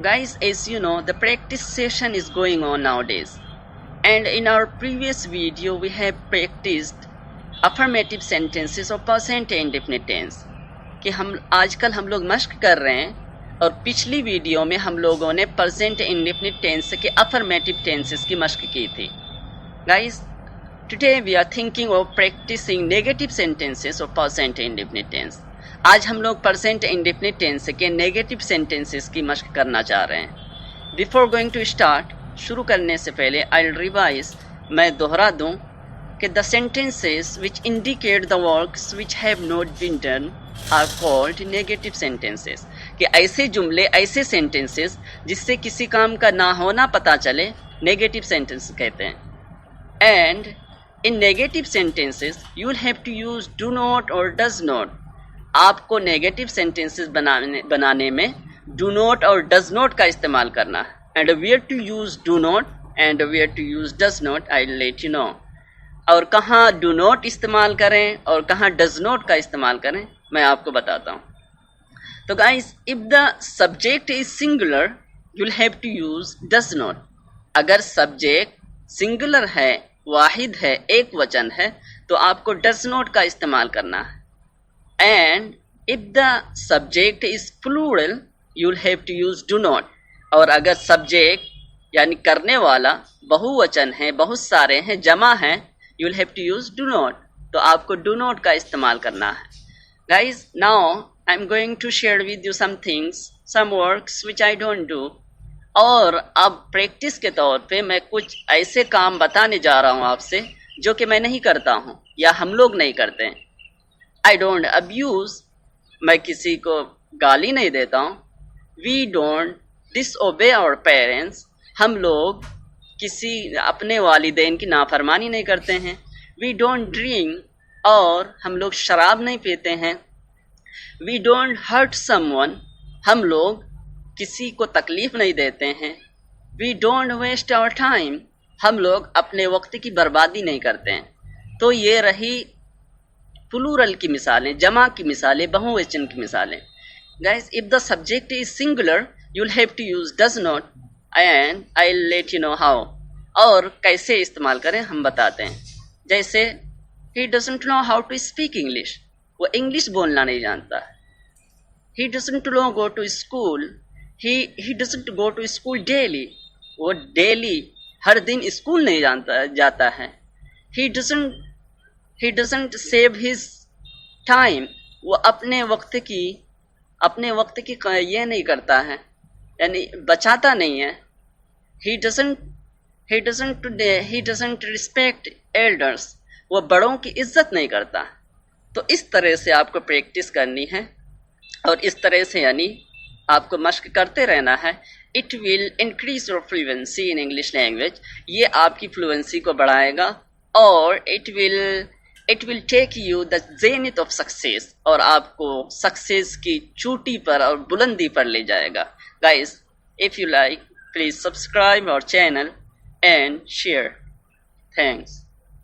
Guys, as you know, the practice session is going on nowadays, and in our previous video we have practiced affirmative sentences or present indefinite tense कि आजकल हम लोग मश्क कर रहे हैं, और पिछली वीडियो में हम लोगों ने present indefinite tense के affirmative tenses की मश्क की थी. Guys, today we are thinking of practicing negative sentences or present indefinite tense. आज हम लोग present indefinite tense के negative sentences की मश्क करना चाह रहे हैं. Before going to start, शुरू करने से पहले I'll revise, मैं दोहरा दूँ कि the sentences which indicate the works which have not been done are called negative sentences. कि ऐसे जुमले, ऐसे sentences जिससे किसी काम का ना होना पता चले, negative sentences कहते हैं. And in negative sentences you will have to use do not or does not. आपको नेगेटिव सेंटेंसेस बनाने में डू नॉट और डज नॉट का इस्तेमाल करना है. And where to use do not and where to use does not I let you know. और कहाँ डू नॉट इस्तेमाल करें और कहाँ डज नॉट का इस्तेमाल करें मैं आपको बताता हूँ. तो guys, if the subject is singular you will have to use does not. अगर सब्जेक्ट सिंगुलर है, वाहिद है, एक वचन है, तो आपको डज नॉट का इस्तेमाल करना है. And if the subject is plural, you'll have to use do not. और अगर subject यानी करने वाला बहुवचन है, बहुत सारे हैं, जमा हैं, you'll have to use do not. तो आपको do not का इस्तेमाल करना है. Guys, now I'm going to share with you some things, some works which I don't do. और अब प्रैक्टिस के तौर पे मैं कुछ ऐसे काम बताने जा रहा हूँ आपसे जो कि मैं नहीं करता हूँ या हम लोग नहीं करते हैं. I don't abuse, मैं किसी को गाली नहीं देता हूँ. We don't disobey our parents, हम लोग किसी अपने वालिदैन की नाफरमानी नहीं करते हैं. We don't drink, और हम लोग शराब नहीं पीते हैं. We don't hurt someone, हम लोग किसी को तकलीफ़ नहीं देते हैं. We don't waste our time, हम लोग अपने वक्त की बर्बादी नहीं करते हैं. तो ये रही प्लूरल की मिसालें, जमा की मिसालें, बहुवचन की मिसालें. Guys, if the subject is singular you will have to use does not and I will let you know how. और कैसे इस्तेमाल करें हम बताते हैं. जैसे he doesn't know how to speak English, वो इंग्लिश बोलना नहीं जानता. He doesn't know go to school, he doesn't go to school daily, वो डेली हर दिन स्कूल नहीं जाता है. He doesn't save his time, वो अपने वक्त की ये नहीं करता है, यानी बचाता नहीं है. He doesn't respect elders, वो बड़ों की इज्जत नहीं करता. तो इस तरह से आपको प्रैक्टिस करनी है और इस तरह से यानी आपको मश्क करते रहना है. It will increase your fluency in English language, ये आपकी फ्लुएंसी को बढ़ाएगा और it will take you the zenith of success, और आपको सक्सेस की चोटी पर और बुलंदी पर ले जाएगा. Guys, if you like, please subscribe our channel and share. Thanks.